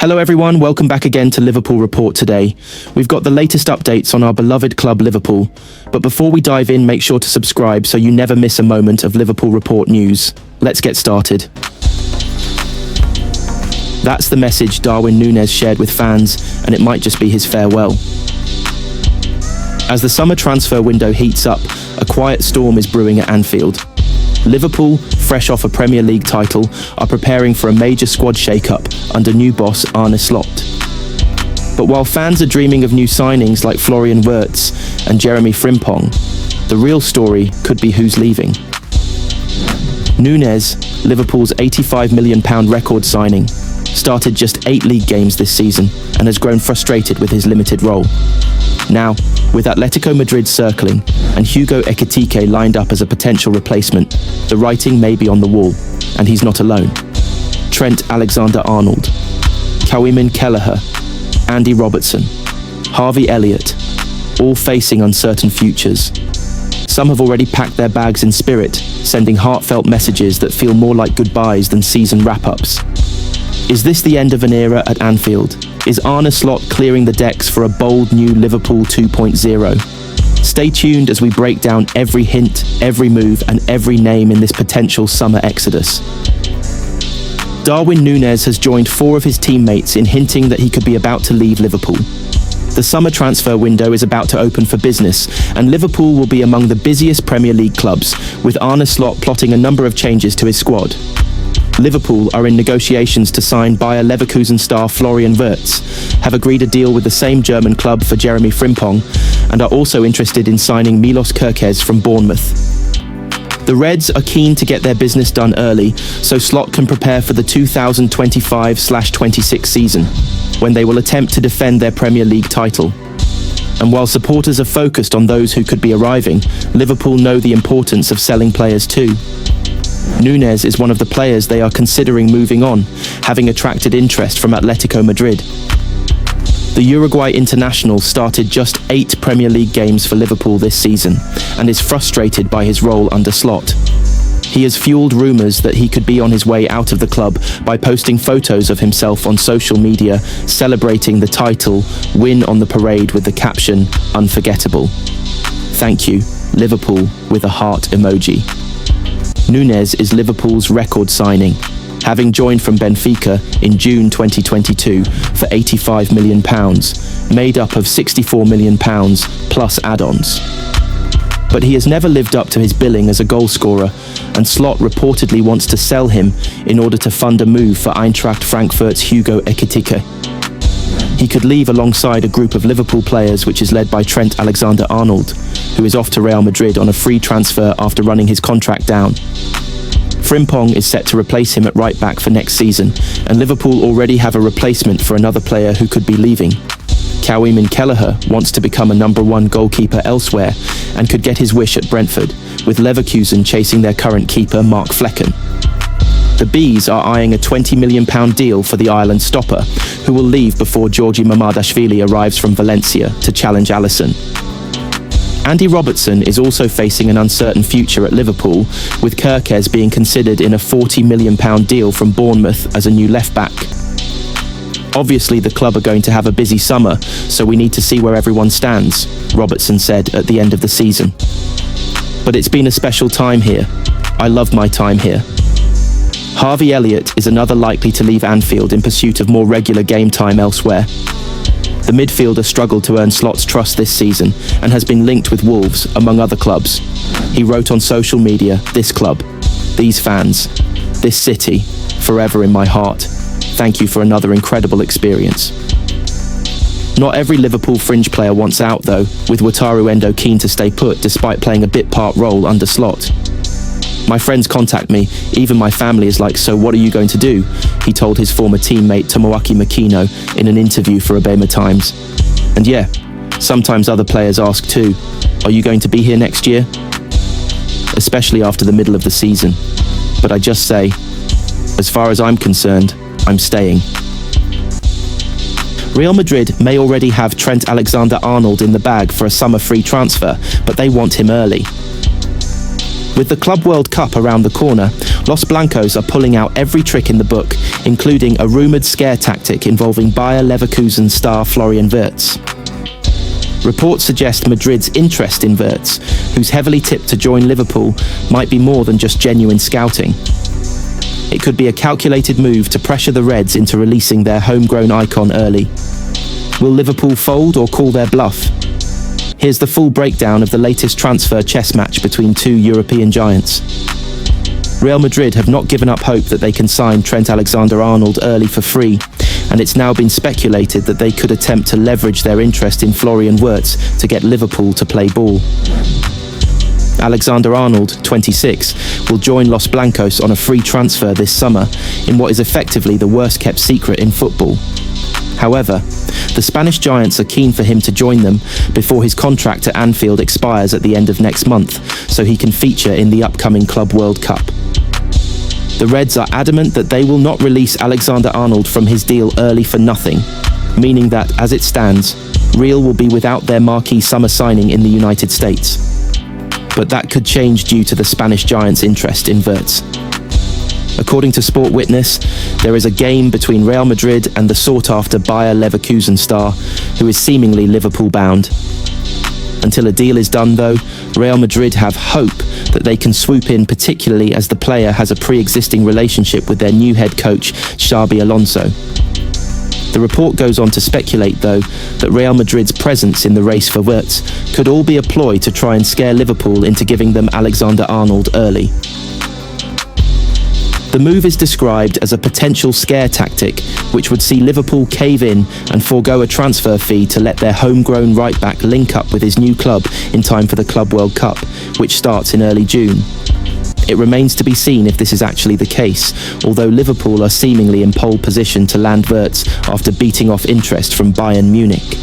Hello everyone, welcome back again to Liverpool Report today. We've got the latest updates on our beloved club Liverpool, but before we dive in, make sure to subscribe so you never miss a moment of Liverpool Report news. Let's get started. That's the message Darwin Núñez shared with fans, and it might just be his farewell. As the summer transfer window heats up, a quiet storm is brewing at Anfield. Liverpool, fresh off a Premier League title, are preparing for a major squad shake-up under new boss Arneslot. But while fans are dreaming of new signings like Florian Wirtz and Jeremiafrimpong, the real story could be who's leaving. Núñez, Liverpool's £85 million record signing, started just 8 league games this season and has grown frustrated with his limited role. Now, with Atletico Madrid circling and Hugo Ekitike lined up as a potential replacement, the writing may be on the wall, and he's not alone. Trent Alexander-Arnold, Kawiman Kelleher, Andy Robertson, Harveyelliott, all facing uncertain futures. Some have already packed their bags in spirit, sending heartfelt messages that feel more like goodbyes than season wrap-ups. Is this the end of an era at Anfield? Is Arneslot clearing the decks for a bold new Liverpool 2.0? Stay tuned as we break down every hint, every move, and every name in this potential summer exodus. Darwin Núñez has joined 4 of his teammates in hinting that he could be about to leave Liverpool. The summer transfer window is about to open for business, and Liverpool will be among the busiest Premier League clubs, with Arneslot plotting a number of changes to his squad. Liverpool are in negotiations to sign Bayer Leverkusen star Florian Wirtz, have agreed a deal with the same German club for Jeremiafrimpong, and are also interested in signing Milos Kerkez from Bournemouth. The Reds are keen to get their business done early, so Slot can prepare for the 2025/26 season, when they will attempt to defend their Premier League title. And while supporters are focused on those who could be arriving, Liverpool know the importance of selling players too. Núñez is one of the players they are considering moving on, having attracted interest from Atletico Madrid. The Uruguay international started just 8 Premier League games for Liverpool this season and is frustrated by his role under Slot. He has fueled rumours that he could be on his way out of the club by posting photos of himself on social media celebrating the title win on the parade with the caption, "Unforgettable." Thank you, Liverpool, with a heart emoji. Núñez is Liverpool's record signing, having joined from Benfica in June 2022 for £85 million, made up of £64 million plus add-ons. But he has never lived up to his billing as a goalscorer, and Slot reportedly wants to sell him in order to fund a move for Eintracht Frankfurt's Hugo Ekitike. He could leave alongside a group of Liverpool players which is led by Trent Alexander-Arnold, who is off to Real Madrid on a free transfer after running his contract down. Frimpong is set to replace him at right back for next season, and Liverpool already have a replacement for another player who could be leaving. Kawiman Kelleher wants to become a number 1 goalkeeper elsewhere and could get his wish at Brentford, with Leverkusen chasing their current keeper Mark Flecken. The Bees are eyeing a £20 million deal for the Ireland stopper, who will leave before Georgi Mamardashvili arrives from Valencia to challenge Alisson. Andy Robertson is also facing an uncertain future at Liverpool, with Kerkez being considered in a £40 million deal from Bournemouth as a new left-back. Obviously, the club are going to have a busy summer, so we need to see where everyone stands, Robertson said at the end of the season. But it's been a special time here. I love my time here. Harveyelliott is another likely to leave Anfield in pursuit of more regular game time elsewhere. The midfielder struggled to earn Slot's trust this season and has been linked with Wolves, among other clubs. He wrote on social media, "This club, these fans, this city, forever in my heart. Thank you for another incredible experience." Not every Liverpool fringe player wants out though, with Wataru Endo keen to stay put despite playing a bit-part role under Slot. "My friends contact me, even my family is like, so what are you going to do?" he told his former teammate Tomoaki Makino in an interview for Obama Times. And yeah, sometimes other players ask too, "Are you going to be here next year?" Especially after the middle of the season. But I just say, as far as I'm concerned, I'm staying. Real Madrid may already have Trent Alexander-Arnold in the bag for a summer free transfer, but they want him early. With the Club World Cup around the corner, Los Blancos are pulling out every trick in the book, including a rumoured scare tactic involving Bayer Leverkusen star Florian Wirtz. Reports suggest Madrid's interest in Wirtz, who's heavily tipped to join Liverpool, might be more than just genuine scouting. It could be a calculated move to pressure the Reds into releasing their homegrown icon early. Will Liverpool fold or call their bluff? Here's the full breakdown of the latest transfer chess match between two European giants. Real Madrid have not given up hope that they can sign Trent Alexander-Arnold early for free, and it's now been speculated that they could attempt to leverage their interest in Florian Wirtz to get Liverpool to play ball. Alexander-Arnold, 26, will join Los Blancos on a free transfer this summer in what is effectively the worst-kept secret in football. However, the Spanish giants are keen for him to join them before his contract at Anfield expires at the end of next month, so he can feature in the upcoming Club World Cup. The Reds are adamant that they will not release Alexander-Arnold from his deal early for nothing, meaning that, as it stands, Real will be without their marquee summer signing in the United States. But that could change due to the Spanish giants' interest in Wirtz. According to Sport Witness, there is a game between Real Madrid and the sought-after Bayer Leverkusen star, who is seemingly Liverpool-bound. Until a deal is done, though, Real Madrid have hope that they can swoop in, particularly as the player has a pre-existing relationship with their new head coach, Xabi Alonso. The report goes on to speculate, though, that Real Madrid's presence in the race for Wirtz could all be a ploy to try and scare Liverpool into giving them Alexander-Arnold early. The move is described as a potential scare tactic, which would see Liverpool cave in and forego a transfer fee to let their homegrown right-back link up with his new club in time for the Club World Cup, which starts in early June. It remains to be seen if this is actually the case, although Liverpool are seemingly in pole position to land Wirtz after beating off interest from Bayern Munich.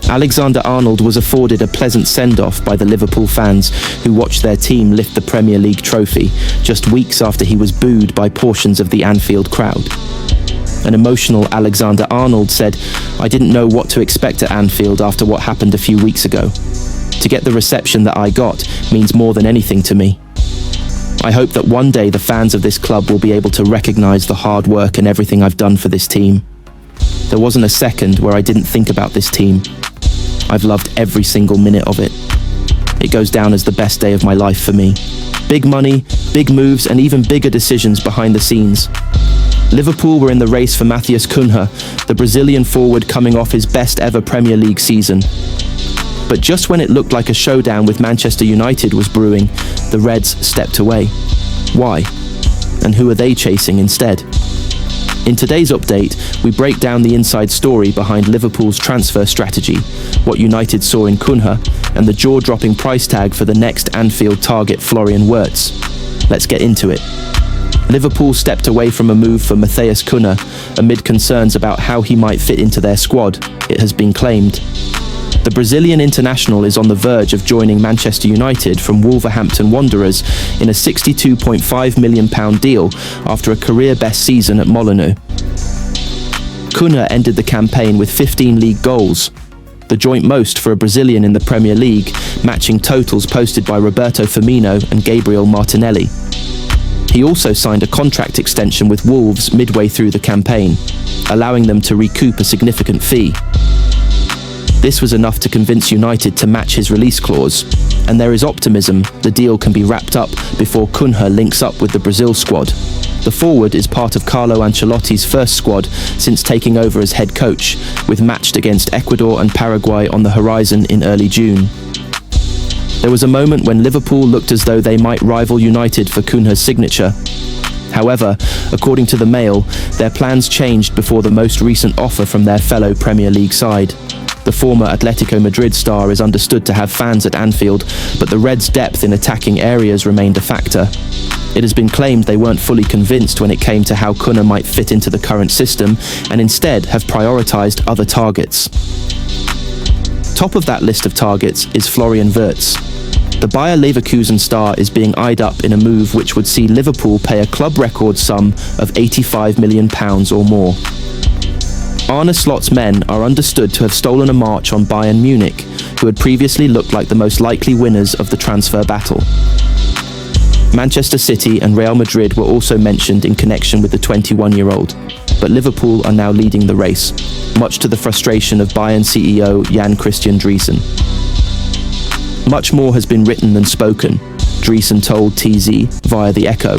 Alexander-Arnold was afforded a pleasant send-off by the Liverpool fans who watched their team lift the Premier League trophy just weeks after he was booed by portions of the Anfield crowd. An emotional Alexander-Arnold said, "I didn't know what to expect at Anfield after what happened a few weeks ago. To get the reception that I got means more than anything to me. I hope that one day the fans of this club will be able to recognise the hard work and everything I've done for this team. There wasn't a second where I didn't think about this team. I've loved every single minute of it. It goes down as the best day of my life for me. Big money, big moves, and even bigger decisions behind the scenes. Liverpool were in the race for Matheus Cunha, the Brazilian forward coming off his best ever Premier League season. But just when it looked like a showdown with Manchester United was brewing, the Reds stepped away. Why? And who are they chasing instead? In today's update, we break down the inside story behind Liverpool's transfer strategy, what United saw in Cunha, and the jaw-dropping price tag for the next Anfield target Florian Wirtz. Let's get into it. Liverpool stepped away from a move for Matheus Cunha amid concerns about how he might fit into their squad, it has been claimed. The Brazilian international is on the verge of joining Manchester United from Wolverhampton Wanderers in a £62.5 million deal after a career-best season at Molineux. Cunha ended the campaign with 15 league goals, the joint most for a Brazilian in the Premier League, matching totals posted by Roberto Firmino and Gabriel Martinelli. He also signed a contract extension with Wolves midway through the campaign, allowing them to recoup a significant fee. This was enough to convince United to match his release clause, and there is optimism the deal can be wrapped up before Cunha links up with the Brazil squad. The forward is part of Carlo Ancelotti's first squad since taking over as head coach, with matched against Ecuador and Paraguay on the horizon in early June. There was a moment when Liverpool looked as though they might rival United for Cunha's signature. However, according to the Mail, their plans changed before the most recent offer from their fellow Premier League side. The former Atletico Madrid star is understood to have fans at Anfield, but the Reds' depth in attacking areas remained a factor. It has been claimed they weren't fully convinced when it came to how Cunha might fit into the current system, and instead have prioritised other targets. Top of that list of targets is Florian Wirtz. The Bayer Leverkusen star is being eyed up in a move which would see Liverpool pay a club record sum of £85 million or more. Arneslot's men are understood to have stolen a march on Bayern Munich, who had previously looked like the most likely winners of the transfer battle. Manchester City and Real Madrid were also mentioned in connection with the 21-year-old, but Liverpool are now leading the race, much to the frustration of Bayern CEO Jan Christian Driessen. Much more has been written than spoken, Driessen told TZ via The Echo,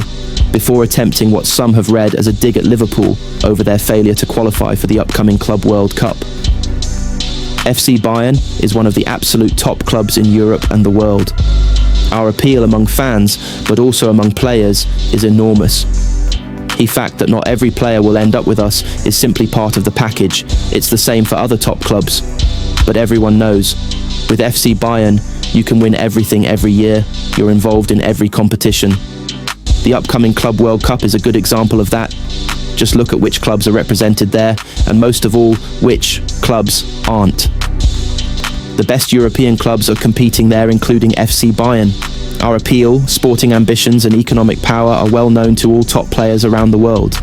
before attempting what some have read as a dig at Liverpool over their failure to qualify for the upcoming Club World Cup. FC Bayern is one of the absolute top clubs in Europe and the world. Our appeal among fans, but also among players, is enormous. The fact that not every player will end up with us is simply part of the package. It's the same for other top clubs. But everyone knows, with FC Bayern, you can win everything every year. You're involved in every competition. The upcoming Club World Cup is a good example of that. Just look at which clubs are represented there, and most of all, which clubs aren't. The best European clubs are competing there, including FC Bayern. Our appeal, sporting ambitions and economic power are well known to all top players around the world.